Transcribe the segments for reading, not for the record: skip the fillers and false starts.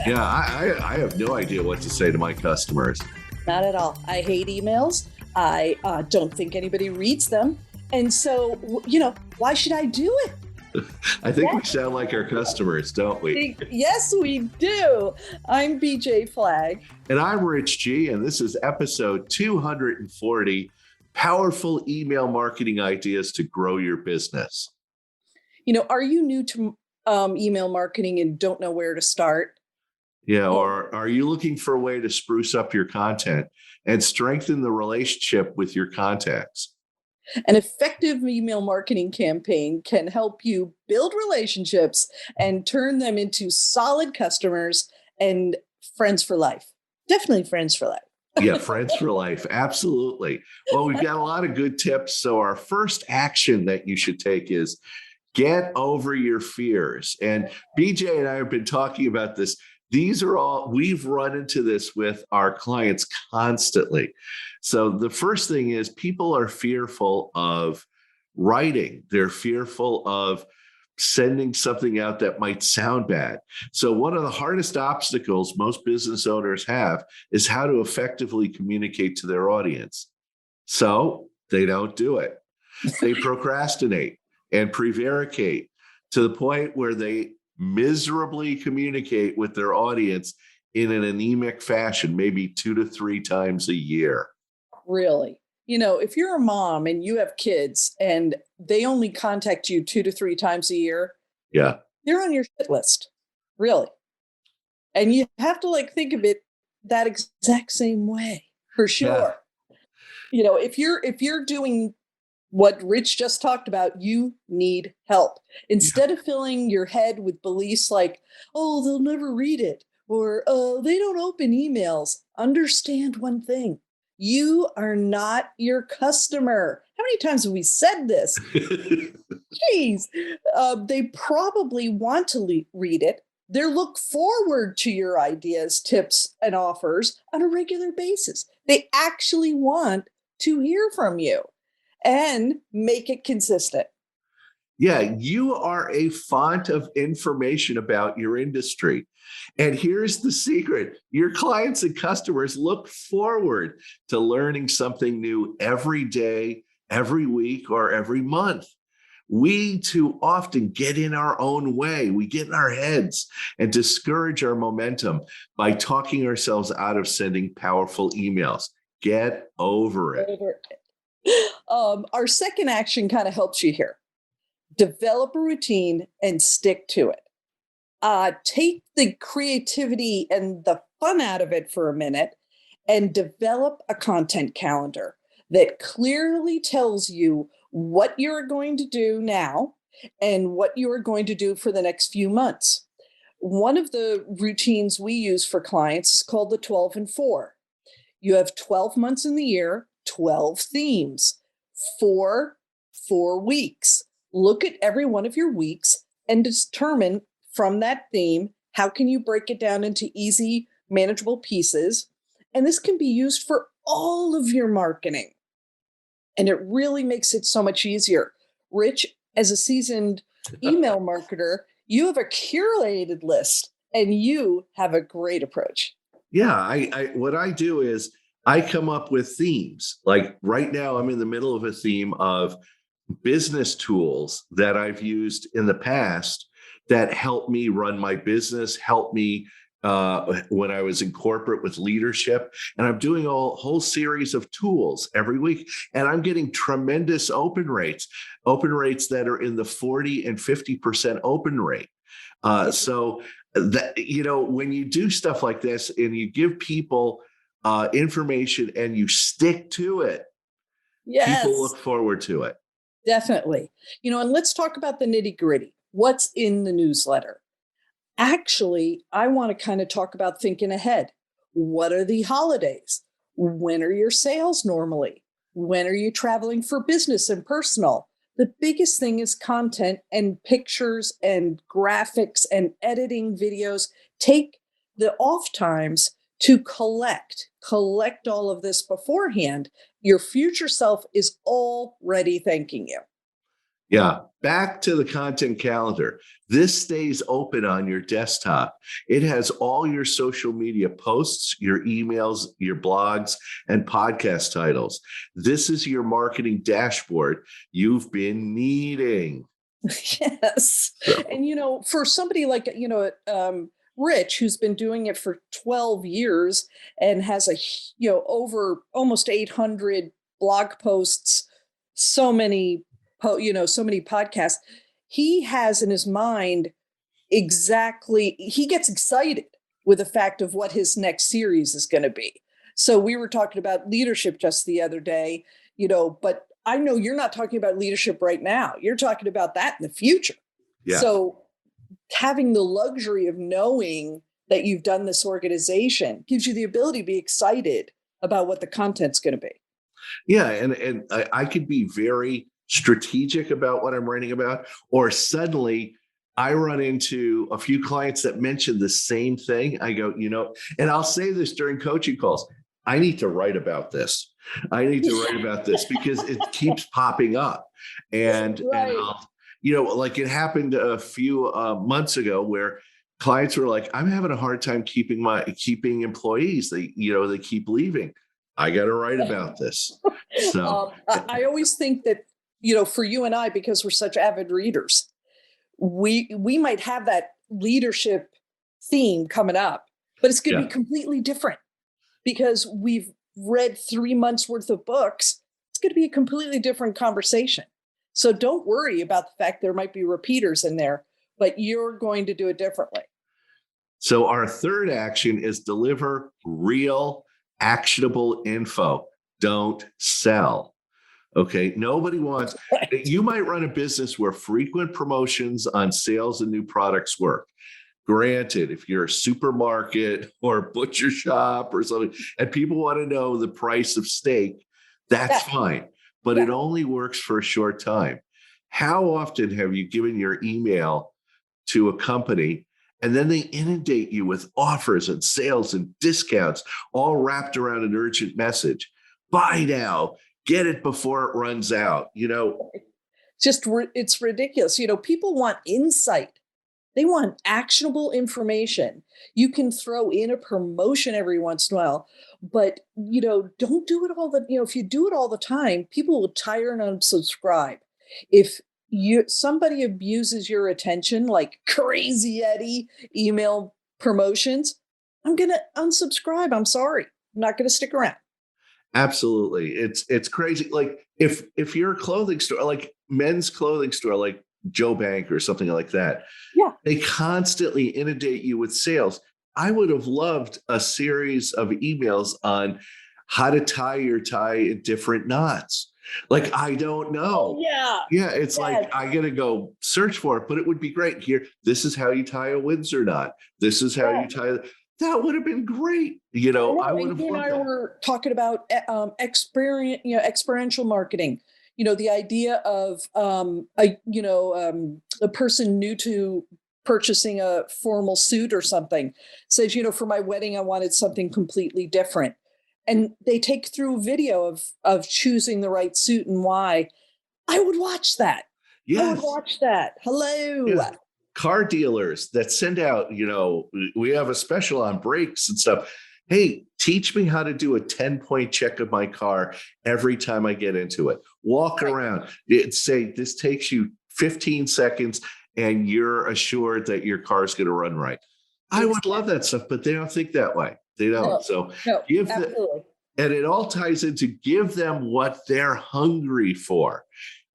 Yeah, I have no idea what to say to my customers. Not at all. I hate emails. I don't think anybody reads them. And so, why should I do it? I think we sound like our customers, don't we? Yes, we do. I'm BJ Flagg. And I'm Rich G, and this is episode 240, Powerful Email Marketing Ideas to Grow Your Business. Are you new to email marketing and don't know where to start? Yeah, or are you looking for a way to spruce up your content and strengthen the relationship with your contacts? An effective email marketing campaign can help you build relationships and turn them into solid customers and friends for life. Definitely friends for life. Yeah, friends for life. Absolutely. Well, we've got a lot of good tips. So our first action that you should take is get over your fears. And BJ and I have been talking about this. These are all, we've run into this with our clients constantly. So the first thing is people are fearful of writing. They're fearful of sending something out that might sound bad. So one of the hardest obstacles most business owners have is how to effectively communicate to their audience. So they don't do it. They procrastinate and prevaricate to the point where they miserably communicate with their audience in an anemic fashion, maybe 2 to 3 times a year. Really? If you're a mom and you have kids and they only contact you 2 to 3 times a year, yeah, they're on your shit list. Really. And you have to think of it that exact same way for sure. Yeah. If you're doing what Rich just talked about, you need help. Instead of filling your head with beliefs like, oh, they'll never read it, or oh, they don't open emails, understand one thing. You are not your customer. How many times have we said this? Jeez. They probably want to read it. They look forward to your ideas, tips, and offers on a regular basis. They actually want to hear from you and make it consistent. Yeah, you are a font of information about your industry. And here's the secret. Your clients and customers look forward to learning something new every day, every week, or every month. We too often get in our own way. We get in our heads and discourage our momentum by talking ourselves out of sending powerful emails. Get over it. Our second action kind of helps you here. Develop a routine and stick to it. Take the creativity and the fun out of it for a minute and develop a content calendar that clearly tells you what you're going to do now and what you are going to do for the next few months. One of the routines we use for clients is called the 12 and 4. You have 12 months in the year, 12 themes, 4 weeks. Look at every one of your weeks and determine from that theme, how can you break it down into easy, manageable pieces? And this can be used for all of your marketing. And it really makes it so much easier. Rich, as a seasoned email marketer, you have a curated list and you have a great approach. Yeah, I what I do is I come up with themes. Like right now, I'm in the middle of a theme of business tools that I've used in the past that help me run my business, help me when I was in corporate with leadership. And I'm doing a whole series of tools every week. And I'm getting tremendous open rates that are in the 40 and 50% open rate. So that, when you do stuff like this and you give people information and you stick to it, people look forward to it. Definitely. And let's talk about the nitty gritty. What's in the newsletter? Actually, I want to kind of talk about thinking ahead. What are the holidays? When are your sales normally? When are you traveling for business and personal? The biggest thing is content and pictures and graphics and editing videos. Take the off times to collect all of this beforehand. Your future self is already thanking you. Yeah. Back to the content calendar. This stays open on your desktop. It has all your social media posts, your emails, your blogs, and podcast titles. This is your marketing dashboard you've been needing. Yes. So, And, for somebody like, Rich, who's been doing it for 12 years and has over almost 800 blog posts, so many, so many podcasts, he has in his mind exactly, he gets excited with the fact of what his next series is going to be. So we were talking about leadership just the other day, but I know you're not talking about leadership right now. You're talking about that in the future. yeah. So having the luxury of knowing that you've done this organization gives you the ability to be excited about what the content's going to be. Yeah. And I could be very strategic about what I'm writing about, or suddenly I run into a few clients that mention the same thing. I go, and I'll say this during coaching calls, I need to write about this. I need to write about this because it keeps popping up. And Right. I'll, like it happened a few months ago where clients were like, I'm having a hard time keeping employees. They keep leaving. I got to write about this. So I always think that, for you and I, because we're such avid readers, we might have that leadership theme coming up, but it's going to yeah. be completely different because we've read 3 months worth of books. It's going to be a completely different conversation. So don't worry about the fact there might be repeaters in there, but you're going to do it differently. So our third action is deliver real, actionable info. Don't sell. Okay. Nobody wants, you might run a business where frequent promotions on sales and new products work. Granted, if you're a supermarket or a butcher shop or something, and people want to know the price of steak, that's fine, but it only works for a short time. How often have you given your email to a company and then they inundate you with offers and sales and discounts, all wrapped around an urgent message? Buy now, get it before it runs out. It's ridiculous. People want insight. They want actionable information. You can throw in a promotion every once in a while, but don't do it if you do it all the time, people will tire and unsubscribe. If somebody abuses your attention, like Crazy Eddie email promotions, I'm gonna unsubscribe. I'm sorry. I'm not gonna stick around. Absolutely. It's crazy. Like if you're a clothing store, like men's clothing store, like Joe Bank or something like that, they constantly inundate you with sales. I would have loved a series of emails on how to tie your tie in different knots. Like, I don't know. Yeah, it's like I gotta go search for it, but it would be great. Here, this is how you tie a Windsor knot. This is how you tie. That would have been great. I would have You and loved I that. were talking about experiential marketing. The idea of a person new to purchasing a formal suit or something says, for my wedding, I wanted something completely different. And they take through video of choosing the right suit and why. I would watch that. I would Yes. watch that. Hello. Yeah. Car dealers that send out, we have a special on brakes and stuff. Hey, teach me how to do a 10-point check of my car every time I get into it. Walk around. Say this takes you 15 seconds and you're assured that your car's going to run right. I would love that stuff, but they don't think that way. They don't. No, give absolutely. and it all ties into give them what they're hungry for,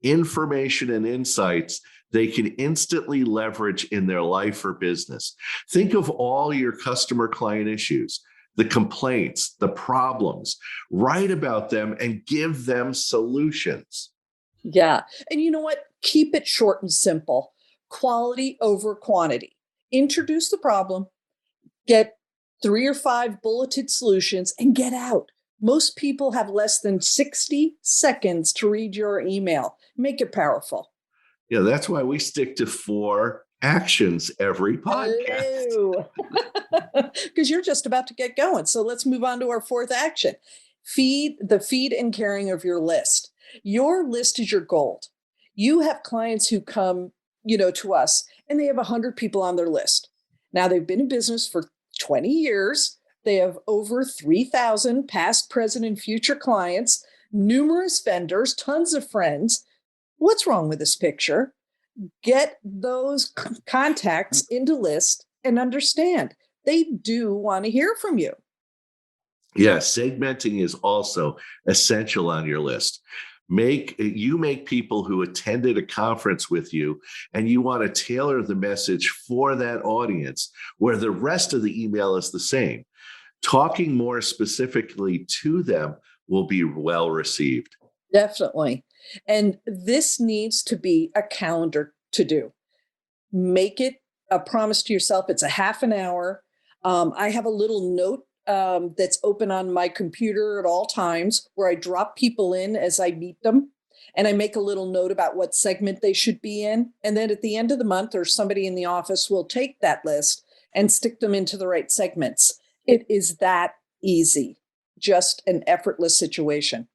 information and insights they can instantly leverage in their life or business. Think of all your customer client issues, the complaints, the problems, write about them and give them solutions. Yeah. And you know what? Keep it short and simple. Quality over quantity. Introduce the problem, get 3 or 5 bulleted solutions, and get out. Most people have less than 60 seconds to read your email. Make it powerful. Yeah, that's why we stick to 4 actions every podcast. Because you're just about to get going. So let's move on to our 4th action. Feed and caring of your list. Your list is your gold. You have clients who come, to us and they have 100 people on their list. Now they've been in business for 20 years. They have over 3,000 past, present, and future clients, numerous vendors, tons of friends. What's wrong with this picture? Get those contacts into list and understand they do want to hear from you. Yes, segmenting is also essential on your list. Make people who attended a conference with you, and you want to tailor the message for that audience where the rest of the email is the same. Talking more specifically to them will be well received. Definitely. And this needs to be a calendar to do. Make it a promise to yourself. It's a half an hour. I have a little note that's open on my computer at all times where I drop people in as I meet them. And I make a little note about what segment they should be in. And then at the end of the month, or somebody in the office will take that list and stick them into the right segments. It is that easy, just an effortless situation.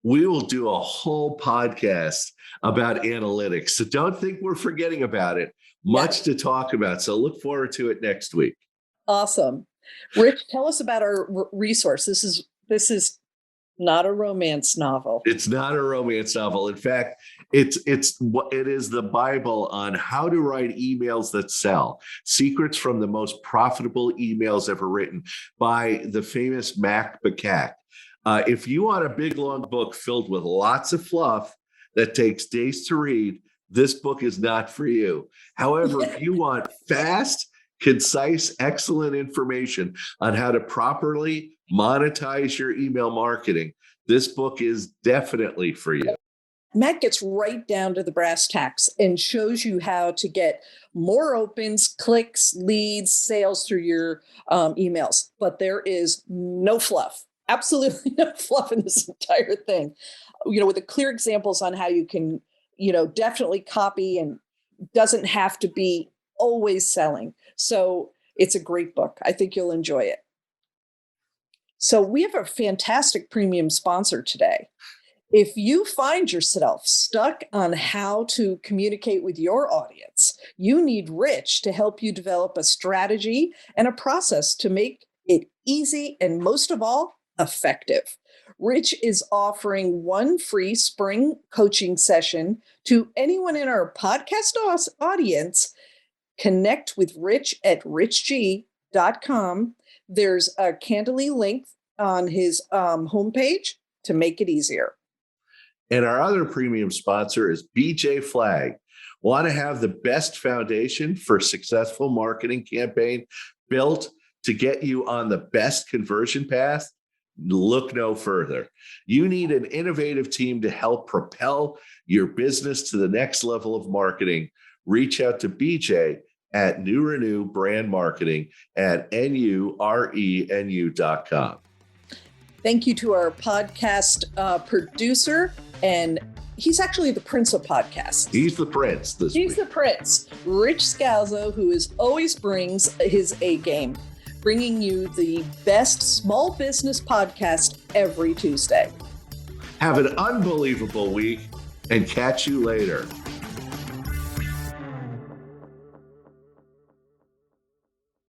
We will do a whole podcast about analytics. So don't think we're forgetting about it. Much to talk about. So look forward to it next week. Awesome. Rich, tell us about our resource. This is not a romance novel. It's not a romance novel. In fact, it is the Bible on how to write emails that sell. Secrets from the most profitable emails ever written by the famous Mac Bakac. If you want a big, long book filled with lots of fluff that takes days to read, this book is not for you. However, if you want fast, concise, excellent information on how to properly monetize your email marketing, this book is definitely for you. Matt gets right down to the brass tacks and shows you how to get more opens, clicks, leads, sales through your emails. But there is no fluff. Absolutely no fluff in this entire thing. With the clear examples on how you can, definitely copy, and doesn't have to be always selling. So it's a great book. I think you'll enjoy it. So we have a fantastic premium sponsor today. If you find yourself stuck on how to communicate with your audience, you need Rich to help you develop a strategy and a process to make it easy and, most of all, effective. Rich is offering one free spring coaching session to anyone in our podcast audience. Connect with Rich at richg.com. There's a Calendly link on his homepage to make it easier. And our other premium sponsor is BJ Flagg. Want to have the best foundation for successful marketing campaign built to get you on the best conversion path? Look no further. You need an innovative team to help propel your business to the next level of marketing. Reach out to BJ at New Renew Brand Marketing at NURENU.com. Thank you to our podcast producer, and he's actually the prince of podcasts. He's the prince this week. He's the prince, Rich Scalzo, who always brings his A game, bringing you the best small business podcast every Tuesday. Have an unbelievable week and catch you later.